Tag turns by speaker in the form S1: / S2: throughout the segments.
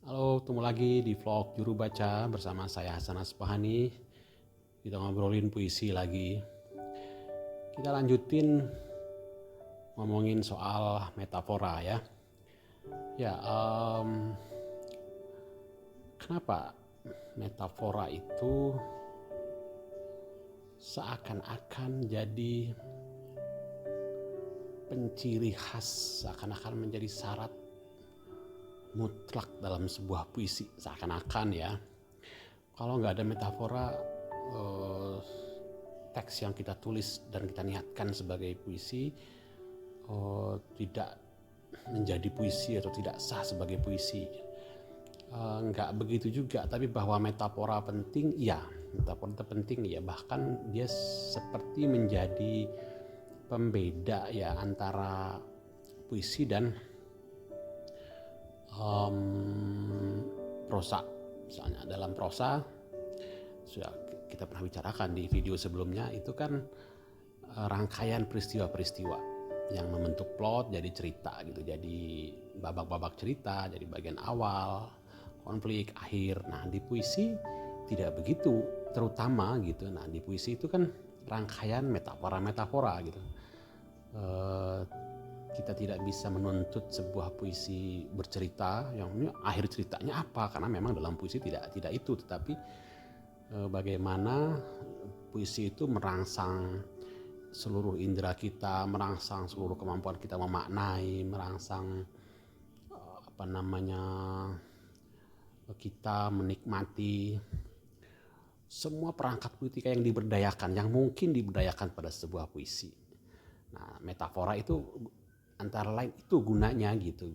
S1: Halo, ketemu lagi di vlog Juru Baca bersama saya Hasan Aspahani. Kita ngobrolin puisi lagi. Kita lanjutin ngomongin soal metafora ya. Ya, kenapa metafora itu seakan-akan jadi penciri khas, seakan-akan menjadi syarat mutlak dalam sebuah puisi, seakan-akan ya. Kalau nggak ada metafora, teks yang kita tulis dan kita niatkan sebagai puisi tidak menjadi puisi atau tidak sah sebagai puisi. Nggak begitu juga, tapi bahwa metafora penting, ya, metafora itu penting ya. Bahkan dia seperti menjadi pembeda ya antara puisi dan prosa. Misalnya dalam prosa, sudah kita pernah bicarakan di video sebelumnya, itu kan rangkaian peristiwa-peristiwa yang membentuk plot jadi cerita gitu, jadi babak-babak cerita, jadi bagian awal, konflik, akhir. Nah di puisi tidak begitu, terutama gitu. Nah di puisi itu kan rangkaian metafora-metafora gitu. Kita tidak bisa menuntut sebuah puisi bercerita yang ini akhir ceritanya apa, karena memang dalam puisi tidak itu, tetapi bagaimana puisi itu merangsang seluruh indera kita, merangsang seluruh kemampuan kita memaknai, merangsang kita menikmati semua perangkat politika yang diberdayakan, yang mungkin diberdayakan pada sebuah puisi. Nah, metafora itu antara lain itu gunanya gitu.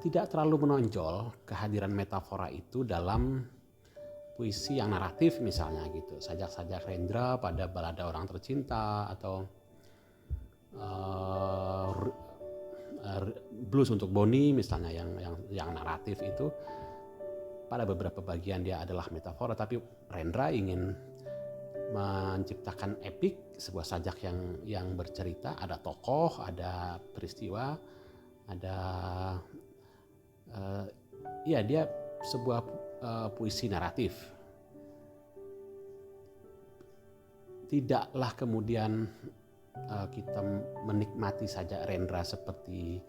S1: Tidak terlalu menonjol kehadiran metafora itu dalam puisi yang naratif misalnya gitu, sajak-sajak Rendra pada balada orang tercinta, atau blues untuk Boni misalnya, yang naratif itu pada beberapa bagian dia adalah metafora, tapi Rendra ingin menciptakan epik, sebuah sajak yang bercerita, ada tokoh, ada peristiwa, ada dia sebuah puisi naratif. Tidaklah kemudian kita menikmati saja Rendra seperti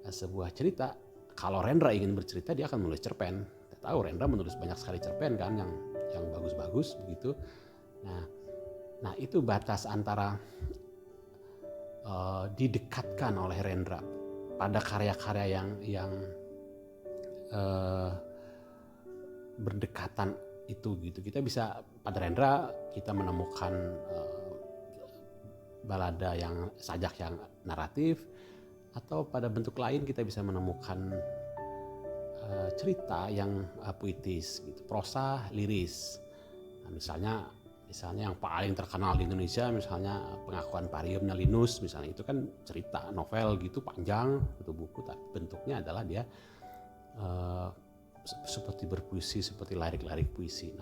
S1: sebuah cerita. Kalau Rendra ingin bercerita, dia akan menulis cerpen. Kita tahu Rendra menulis banyak sekali cerpen kan, yang bagus-bagus begitu. Nah itu batas antara didekatkan oleh Rendra pada karya-karya yang berdekatan itu gitu. Kita bisa pada Rendra kita menemukan balada yang sajak yang naratif, atau pada bentuk lain kita bisa menemukan cerita yang puitis gitu, prosa liris. Nah, misalnya yang paling terkenal di Indonesia, misalnya Pengakuan Pariemnya Linus, misalnya itu kan cerita novel gitu, panjang itu buku, tapi bentuknya adalah dia seperti berpuisi, seperti lirik-lirik puisi.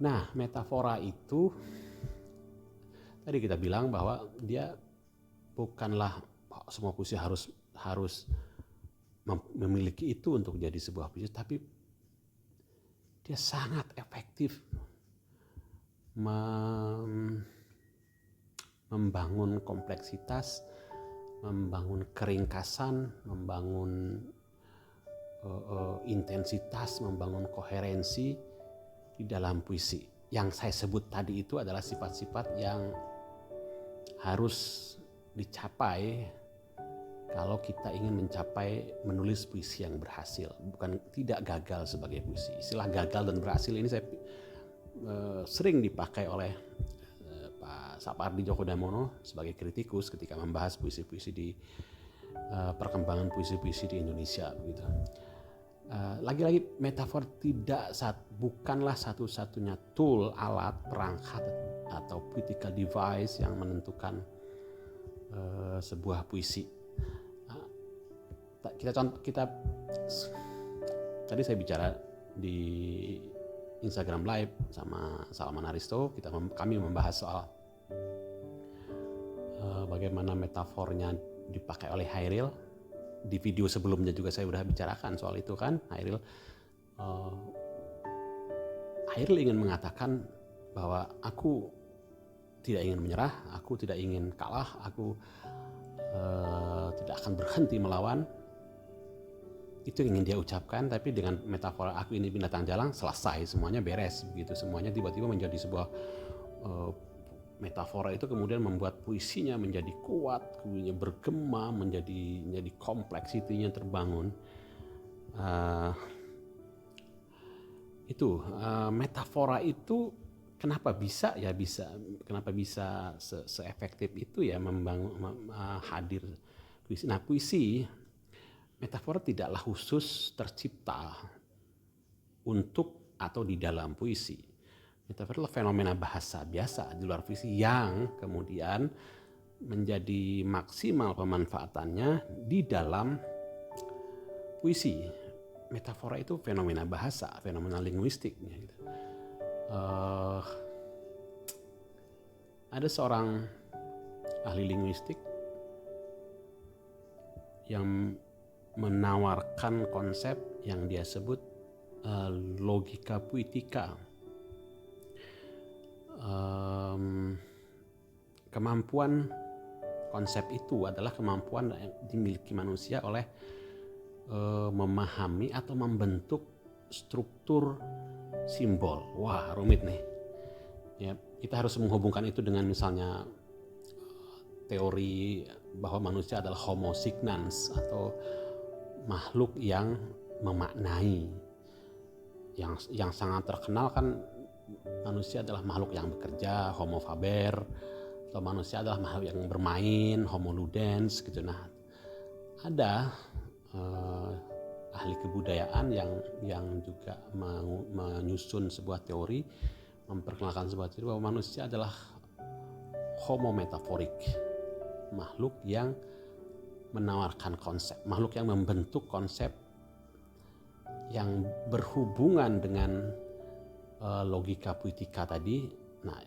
S1: Nah metafora itu tadi kita bilang bahwa dia bukanlah semua puisi harus memiliki itu untuk jadi sebuah puisi, tapi dia sangat efektif membangun kompleksitas, membangun keringkasan, membangun intensitas, membangun koherensi di dalam puisi. Yang saya sebut tadi itu adalah sifat-sifat yang harus dicapai kalau kita ingin menulis puisi yang berhasil, bukan tidak gagal sebagai puisi. Istilah gagal dan berhasil ini saya sering dipakai oleh Pak Sapardi Djoko Damono sebagai kritikus ketika membahas puisi-puisi di perkembangan puisi-puisi di Indonesia begitu. Lagi-lagi metafor bukanlah satu-satunya tool, alat, perangkat atau political device yang menentukan sebuah puisi. Kita tadi saya bicara di Instagram Live sama Salman Aristo, kami membahas soal bagaimana metafornya dipakai oleh Hairil di video sebelumnya juga saya sudah bicarakan soal itu kan. Hairil ingin mengatakan bahwa aku tidak ingin menyerah, aku tidak ingin kalah, aku tidak akan berhenti melawan. Itu yang ingin dia ucapkan, tapi dengan metafora aku ini binatang jalang, selesai, semuanya beres begitu. Semuanya tiba-tiba menjadi sebuah metafora itu kemudian membuat puisinya menjadi kuat, kemudian bergema, menjadi kompleksitinya terbangun. Metafora itu kenapa bisa seefektif itu ya membangun hadir puisi. Nah, puisi metafora tidaklah khusus tercipta untuk atau di dalam puisi. Metafora adalah fenomena bahasa biasa di luar puisi yang kemudian menjadi maksimal pemanfaatannya di dalam puisi. Metafora itu fenomena bahasa, fenomena linguistik. Gitu. Ada seorang ahli linguistik yang menawarkan konsep yang dia sebut logika puitika. Kemampuan konsep itu adalah kemampuan yang dimiliki manusia oleh memahami atau membentuk struktur simbol. Wah, rumit nih. Ya, kita harus menghubungkan itu dengan misalnya teori bahwa manusia adalah homo signans atau makhluk yang memaknai. Yang sangat terkenal kan manusia adalah makhluk yang bekerja, homo faber, atau manusia adalah makhluk yang bermain, homo ludens gitu. Nah, ada ahli kebudayaan yang juga menyusun sebuah teori, memperkenalkan sebuah teori bahwa manusia adalah homo metaforik, makhluk yang menawarkan konsep, makhluk yang membentuk konsep yang berhubungan dengan logika puitika tadi. Nah,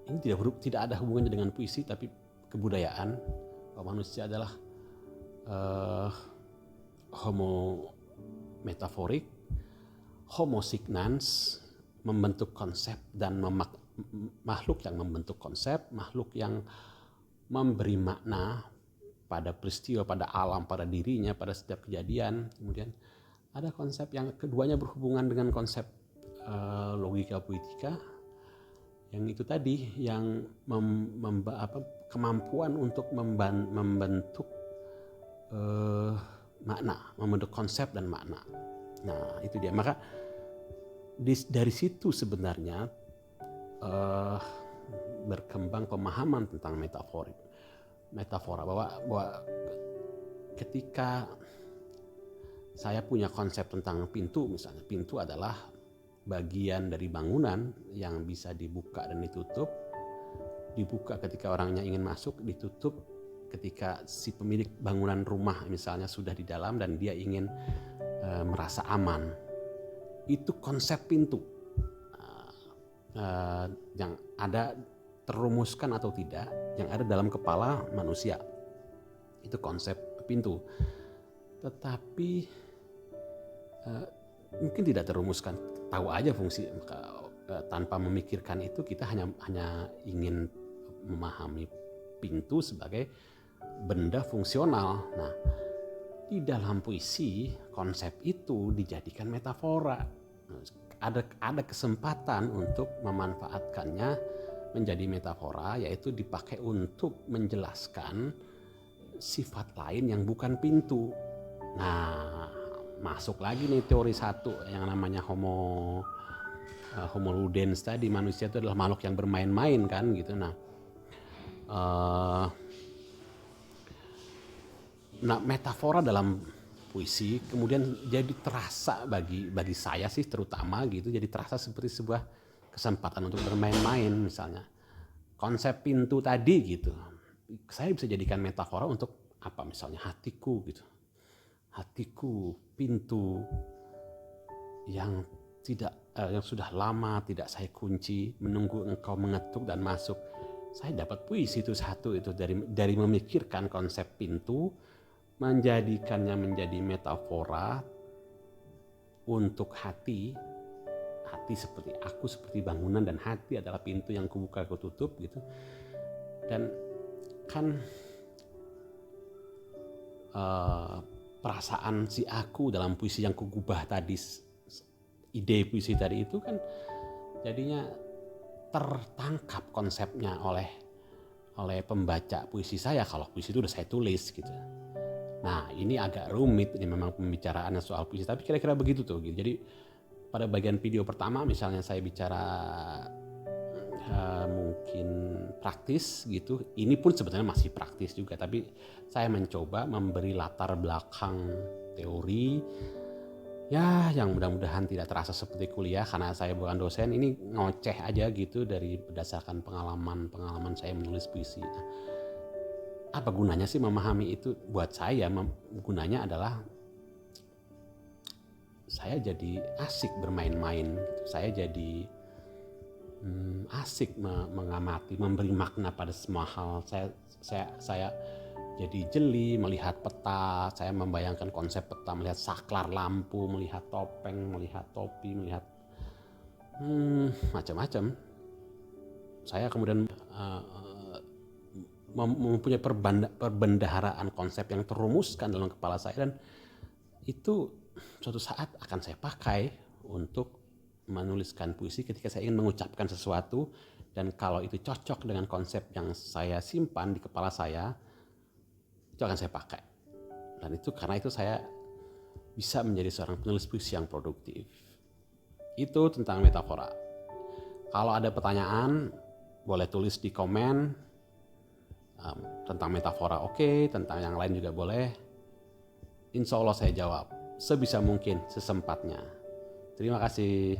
S1: ini tidak ada hubungannya dengan puisi, tapi kebudayaan, bahwa manusia adalah homo metaforik, homo signans, membentuk konsep dan makhluk yang membentuk konsep, makhluk yang memberi makna pada peristiwa, pada alam, pada dirinya, pada setiap kejadian. Kemudian ada konsep yang keduanya berhubungan dengan konsep logika puitika, yang itu tadi, yang kemampuan untuk membentuk makna, membentuk konsep dan makna. Nah, itu dia. Maka dari situ sebenarnya berkembang pemahaman tentang metafora, bahwa ketika saya punya konsep tentang pintu, misalnya pintu adalah bagian dari bangunan yang bisa dibuka dan ditutup. Dibuka ketika orangnya ingin masuk, ditutup ketika si pemilik bangunan rumah misalnya sudah di dalam dan dia ingin merasa aman. Itu konsep pintu yang ada terumuskan atau tidak, yang ada dalam kepala manusia. Itu konsep pintu. Tetapi mungkin tidak terumuskan, tahu aja fungsi, tanpa memikirkan itu kita hanya ingin memahami pintu sebagai benda fungsional. Nah, di dalam puisi konsep itu dijadikan metafora. Ada kesempatan untuk memanfaatkannya menjadi metafora, yaitu dipakai untuk menjelaskan sifat lain yang bukan pintu. Nah, masuk lagi nih teori satu yang namanya homo ludens tadi. Manusia itu adalah makhluk yang bermain-main kan gitu. Nah, metafora dalam puisi kemudian jadi terasa bagi saya sih terutama gitu, jadi terasa seperti sebuah kesempatan untuk bermain-main. Misalnya konsep pintu tadi gitu, saya bisa jadikan metafora untuk apa, misalnya hatiku gitu. Hatiku pintu yang sudah lama tidak saya kunci, menunggu engkau mengetuk dan masuk. Saya dapat puisi itu satu, itu dari memikirkan konsep pintu menjadikannya menjadi metafora untuk hati seperti aku, seperti bangunan, dan hati adalah pintu yang kubuka kututup gitu. Dan kan perasaan si aku dalam puisi yang kugubah tadi, ide puisi tadi itu kan jadinya tertangkap konsepnya oleh pembaca puisi saya kalau puisi itu udah saya tulis gitu. Nah ini agak rumit, ini memang pembicaraannya soal puisi, tapi kira-kira begitu tuh gitu. Jadi pada bagian video pertama misalnya saya bicara mungkin praktis gitu, ini pun sebenarnya masih praktis juga, tapi saya mencoba memberi latar belakang teori ya yang mudah-mudahan tidak terasa seperti kuliah karena saya bukan dosen, ini ngoceh aja gitu dari berdasarkan pengalaman saya menulis puisi. Nah, apa gunanya sih memahami itu? Buat saya gunanya adalah saya jadi asik bermain-main gitu. Saya jadi asik mengamati, memberi makna pada semua hal. Saya jadi jeli melihat peta, saya membayangkan konsep peta, melihat saklar lampu, melihat topeng, melihat topi, melihat macam-macam. Saya kemudian mempunyai perbendaharaan konsep yang terumuskan dalam kepala saya, dan itu suatu saat akan saya pakai untuk menuliskan puisi ketika saya ingin mengucapkan sesuatu, dan kalau itu cocok dengan konsep yang saya simpan di kepala saya, itu akan saya pakai. Dan itu karena itu saya bisa menjadi seorang penulis puisi yang produktif. Itu tentang metafora. Kalau ada pertanyaan boleh tulis di komen tentang metafora, oke, tentang yang lain juga boleh. Insya Allah saya jawab sebisa mungkin, sesempatnya. Terima kasih.